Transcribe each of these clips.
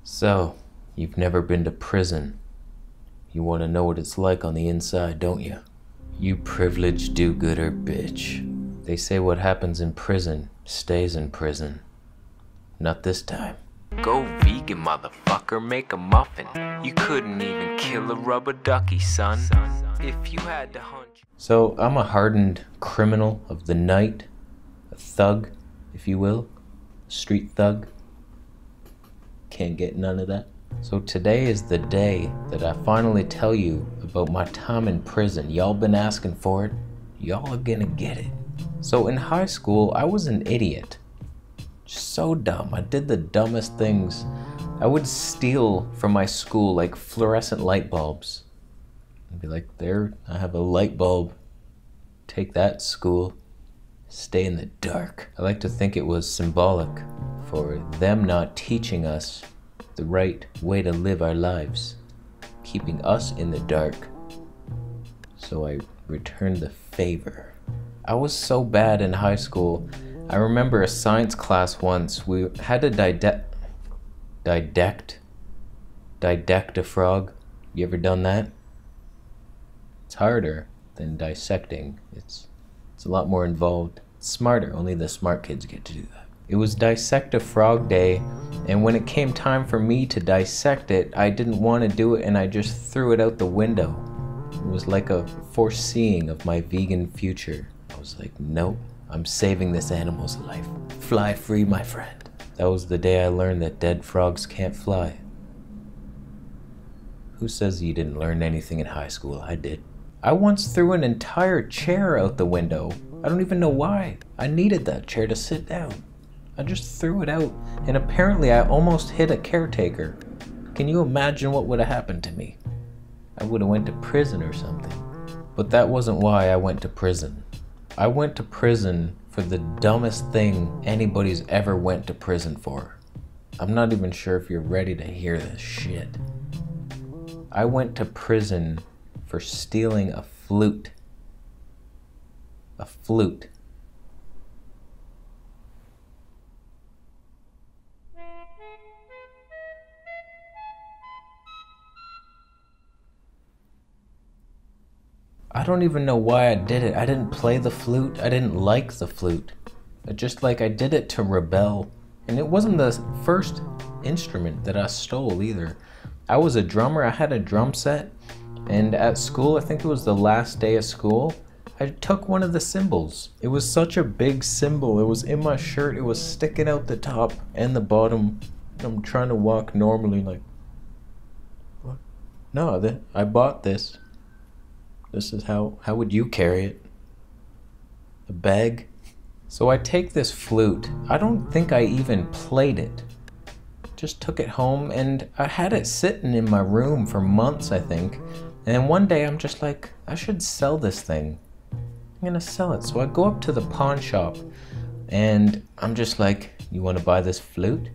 So, you've never been to prison. You want to know what it's like on the inside, don't you? You privileged do-gooder bitch. They say what happens in prison stays in prison. Not this time. Go vegan, motherfucker, make a muffin. You couldn't even kill a rubber ducky, son. If you had to hunt... So, I'm a hardened criminal of the night. A thug, if you will. A street thug. Can't get none of that. So today is the day that I finally tell you about my time in prison. Y'all been asking for it. Y'all are gonna get it. So in high school, I was an idiot. Just so dumb. I did the dumbest things. I would steal from my school like fluorescent light bulbs. I'd be like, there, I have a light bulb. Take that, school. Stay in the dark. I like to think it was symbolic for them not teaching us the right way to live our lives, keeping us in the dark. So I returned the favor. I was so bad in high school. I remember a science class once, we had to didect a frog. You ever done that? It's harder than dissecting. It's a lot more involved. It's smarter, only the smart kids get to do that. It was dissect a frog day, and when it came time for me to dissect it, I didn't want to do it and I just threw it out the window. It was like a foreseeing of my vegan future. I was like, nope, I'm saving this animal's life. Fly free, my friend. That was the day I learned that dead frogs can't fly. Who says you didn't learn anything in high school? I did. I once threw an entire chair out the window. I don't even know why. I needed that chair to sit down. I just threw it out, and apparently I almost hit a caretaker. Can you imagine what would have happened to me? I would have went to prison or something. But that wasn't why I went to prison. I went to prison for the dumbest thing anybody's ever went to prison for. I'm not even sure if you're ready to hear this shit. I went to prison for stealing a flute. A flute. I don't even know why I did it. I didn't play the flute. I didn't like the flute. I did it to rebel. And it wasn't the first instrument that I stole either. I was a drummer. I had a drum set. And at school, I think it was the last day of school, I took one of the cymbals. It was such a big cymbal. It was in my shirt. It was sticking out the top and the bottom. I'm trying to walk normally like, what? No, I bought this. This is how would you carry it? A bag? So I take this flute. I don't think I even played it. Just took it home and I had it sitting in my room for months, I think. And one day I'm just like, I should sell this thing. I'm gonna sell it. So I go up to the pawn shop and I'm just like, you wanna buy this flute?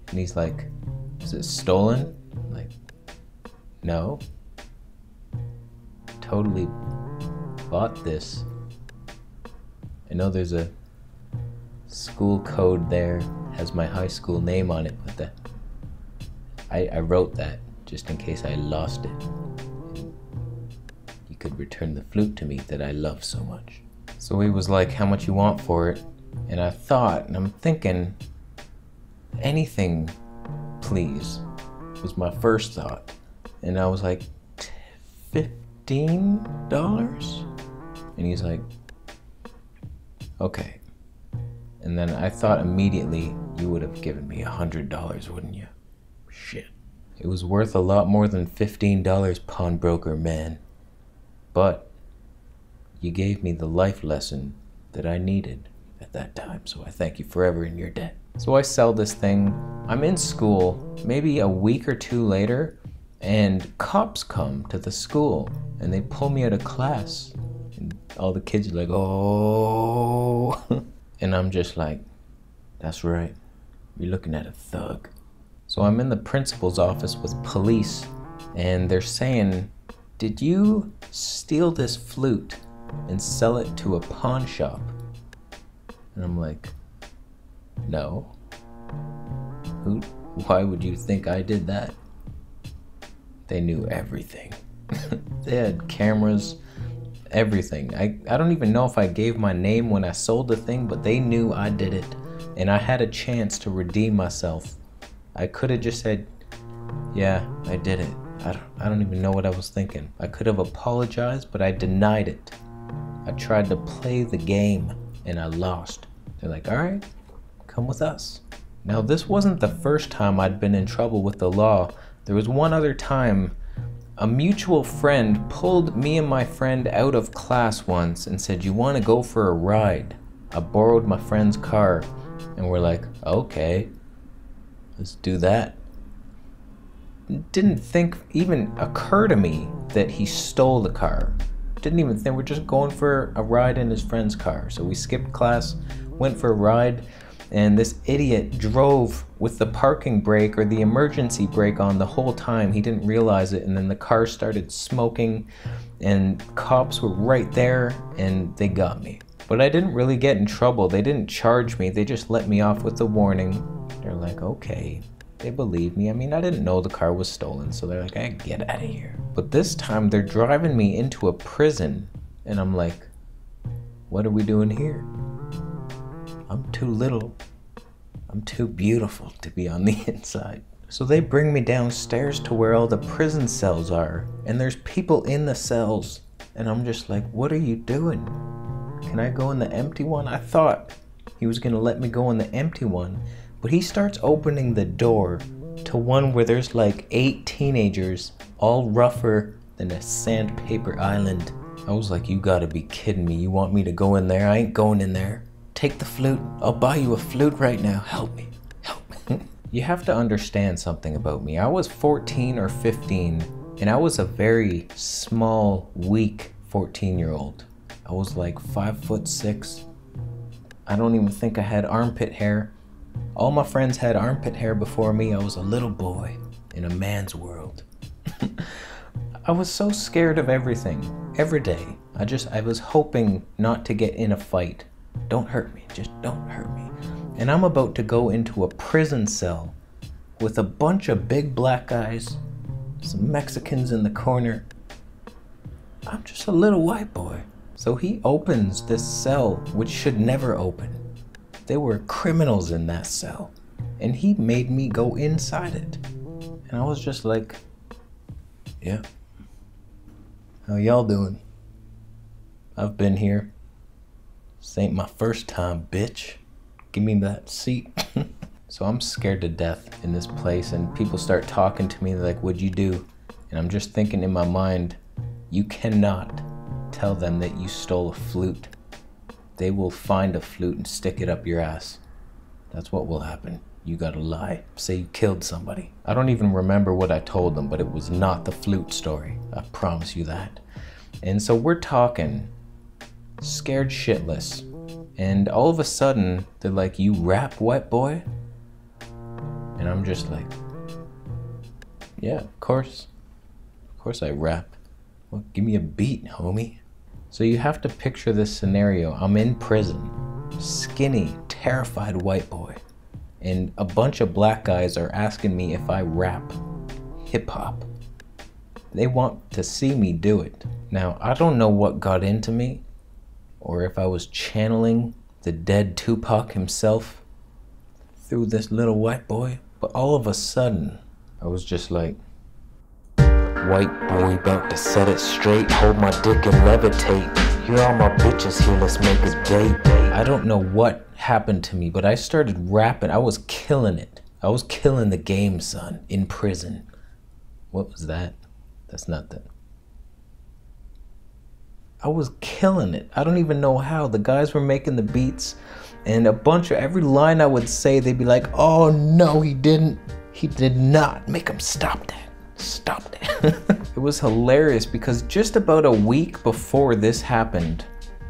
And he's like, is it stolen? I'm like, no. Totally bought this. I know there's a school code there, has my high school name on it, but I wrote that just in case I lost it. You could return the flute to me that I love so much. So he was like, how much you want for it? And I thought, and I'm thinking, anything, please, was my first thought. And I was like, $15? And he's like, okay. And then I thought immediately, you would have given me $100, wouldn't you? Shit. It was worth a lot more than $15, pawnbroker man. But you gave me the life lesson that I needed at that time, so I thank you forever in your debt. So I sell this thing. I'm in school, maybe a week or two later, and cops come to the school and they pull me out of class. And all the kids are like, oh. And I'm just like, that's right, you're looking at a thug. So I'm in the principal's office with police and they're saying, did you steal this flute and sell it to a pawn shop? And I'm like, no. Why would you think I did that? They knew everything. They had cameras, everything. I don't even know if I gave my name when I sold the thing, but they knew I did it. And I had a chance to redeem myself. I could have just said, yeah, I did it. I don't even know what I was thinking. I could have apologized, but I denied it. I tried to play the game and I lost. They're like, all right, come with us. Now, this wasn't the first time I'd been in trouble with the law. There was one other time. A mutual friend pulled me and my friend out of class once and said, you want to go for a ride? I borrowed my friend's car and we're like, okay, let's do that. Didn't think even occur to me that he stole the car. Didn't even think, we're just going for a ride in his friend's car. So we skipped class, went for a ride, and this idiot drove with the parking brake or the emergency brake on the whole time. He didn't realize it, and then the car started smoking and cops were right there and they got me. But I didn't really get in trouble. They didn't charge me. They just let me off with a warning. They're like, okay. They believe me. I mean, I didn't know the car was stolen, so they're like, hey, get out of here. But this time they're driving me into a prison and I'm like, what are we doing here? I'm too little. I'm too beautiful to be on the inside. So they bring me downstairs to where all the prison cells are, and there's people in the cells. And I'm just like, what are you doing? Can I go in the empty one? I thought he was gonna let me go in the empty one, but he starts opening the door to one where there's like 8 teenagers, all rougher than a sandpaper island. I was like, you gotta be kidding me. You want me to go in there? I ain't going in there. Take the flute. I'll buy you a flute right now. Help me. Help me. You have to understand something about me. I was 14 or 15, and I was a very small, weak 14-year-old. I was like 5'6". I don't even think I had armpit hair. All my friends had armpit hair before me. I was a little boy in a man's world. I was so scared of everything, every day. I was hoping not to get in a fight. Don't hurt me, just don't hurt me. And I'm about to go into a prison cell with a bunch of big black guys, some Mexicans in the corner. I'm just a little white boy. So he opens this cell, which should never open. There were criminals in that cell, and he made me go inside it. And I was just like, yeah, how y'all doing? I've been here. This ain't my first time, bitch. Give me that seat. So I'm scared to death in this place, and people start talking to me. They're like, what'd you do? And I'm just thinking in my mind, you cannot tell them that you stole a flute. They will find a flute and stick it up your ass. That's what will happen. You gotta lie. Say you killed somebody. I don't even remember what I told them, but it was not the flute story. I promise you that. And so we're talking, scared shitless. And all of a sudden, they're like, you rap, white boy? And I'm just like, yeah, of course. Of course I rap. Well, give me a beat, homie. So you have to picture this scenario. I'm in prison, skinny, terrified white boy. And a bunch of black guys are asking me if I rap hip hop. They want to see me do it. Now, I don't know what got into me, or if I was channeling the dead Tupac himself through this little white boy. But all of a sudden, I was just like, white boy about to set it straight, hold my dick and levitate. You're all my bitches here, let's make a date. I don't know what happened to me, but I started rapping. I was killing it. I was killing the game, son, in prison. What was that? That's not that. I was killing it. I don't even know how. The guys were making the beats, and a bunch of every line I would say, they'd be like, oh no, he didn't. He did not. Make him stop that. Stop that. It was hilarious because just about a week before this happened,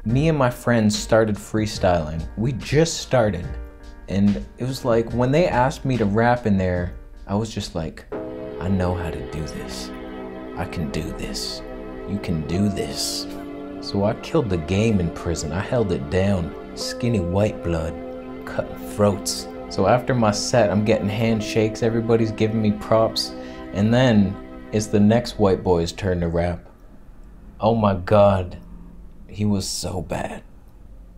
me and my friends started freestyling. We just started. And it was like, when they asked me to rap in there, I was just like, I know how to do this. I can do this. You can do this. So I killed the game in prison. I held it down. Skinny white blood, cutting throats, So after my set, I'm getting handshakes, everybody's giving me props, and then it's the next white boy's turn to rap. Oh my God, he was so bad.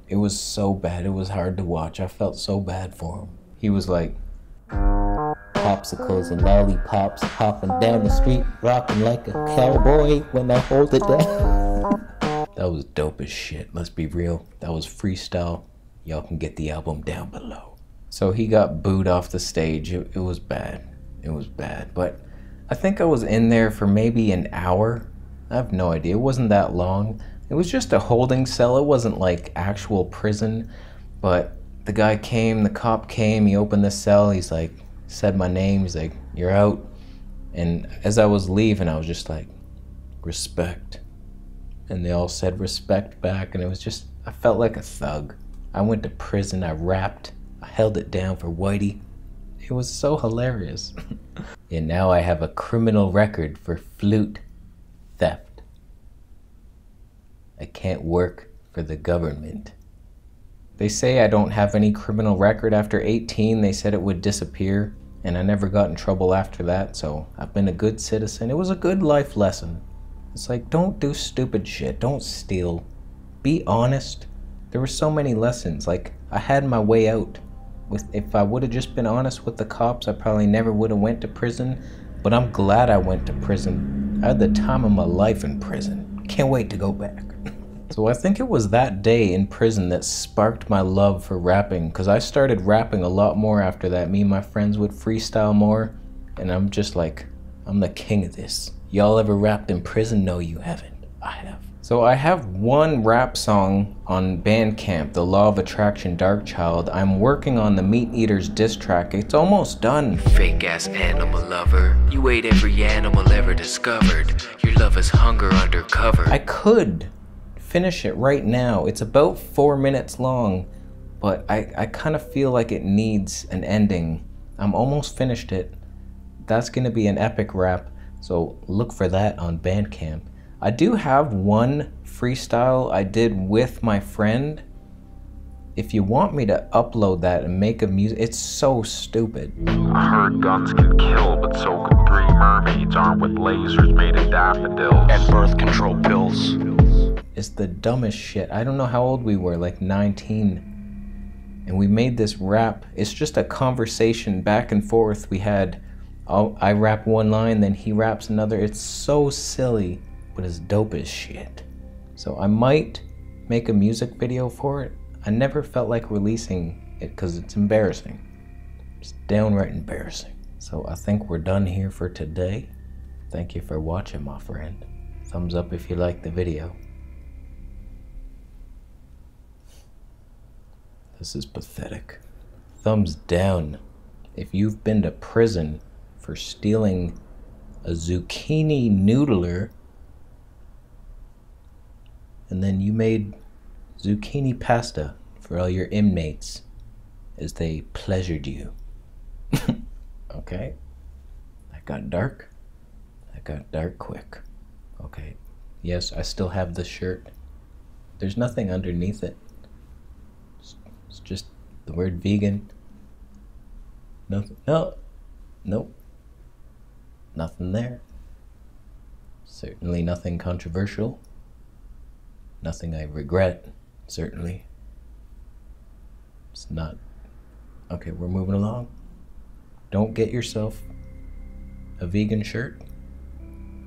It was so bad, it was hard to watch. I felt so bad for him. He was like, popsicles and lollipops, hopping down the street, rocking like a cowboy when I hold it down. That was dope as shit, let's be real. That was freestyle. Y'all can get the album down below. So he got booed off the stage. It was bad. It was bad. But I think I was in there for maybe an hour. I have no idea. It wasn't that long. It was just a holding cell. It wasn't like actual prison. But the guy came, the cop came, he opened the cell. He's like, said my name. He's like, you're out. And as I was leaving, I was just like, respect. And they all said respect back. And it was just, I felt like a thug. I went to prison. I rapped. I held it down for Whitey. It was so hilarious. And now I have a criminal record for flute theft. I can't work for the government. They say I don't have any criminal record after 18. They said it would disappear, and I never got in trouble after that, so I've been a good citizen. It was a good life lesson. It's like, don't do stupid shit. Don't steal. Be honest. There were so many lessons. Like, I had my way out. If I would have just been honest with the cops, I probably never would have went to prison. But I'm glad I went to prison. I had the time of my life in prison. Can't wait to go back. So I think it was that day in prison that sparked my love for rapping, because I started rapping a lot more after that. Me and my friends would freestyle more, and I'm just like, I'm the king of this. Y'all ever rapped in prison? No, you haven't. I have. So I have one rap song on Bandcamp, The Law of Attraction, Dark Child. I'm working on the Meat Eaters diss track. It's almost done. Fake ass animal lover. You ate every animal ever discovered. Your love is hunger undercover. I could finish it right now. It's about 4 minutes long, but I kind of feel like it needs an ending. I'm almost finished it. That's gonna be an epic rap, so look for that on Bandcamp. I do have one freestyle I did with my friend. If you want me to upload that and make a music, it's so stupid. I heard guns can kill, but so can 3 mermaids armed with lasers made of daffodils and birth control pills. It's the dumbest shit. I don't know how old we were, like 19. And we made this rap. It's just a conversation back and forth. We had, I rap one line, then he raps another. It's so silly, but it's dope as shit. So I might make a music video for it. I never felt like releasing it because it's embarrassing. It's downright embarrassing. So I think we're done here for today. Thank you for watching, my friend. Thumbs up if you liked the video. This is pathetic. Thumbs down if you've been to prison for stealing a zucchini noodler and then you made zucchini pasta for all your inmates as they pleasured you. Okay, that got dark. That got dark quick. Okay, yes, I still have the shirt. There's nothing underneath it. It's just the word vegan. Nothing. No. Nope. Nothing there. Certainly nothing controversial. Nothing I regret, certainly. It's not. Okay, we're moving along. Don't get yourself a vegan shirt.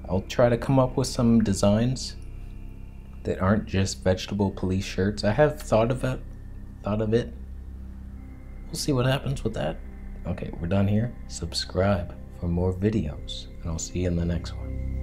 I'll try to come up with some designs that aren't just vegetable police shirts. I have thought of it. We'll see what happens with that. Okay, we're done here. Subscribe for more videos, and I'll see you in the next one.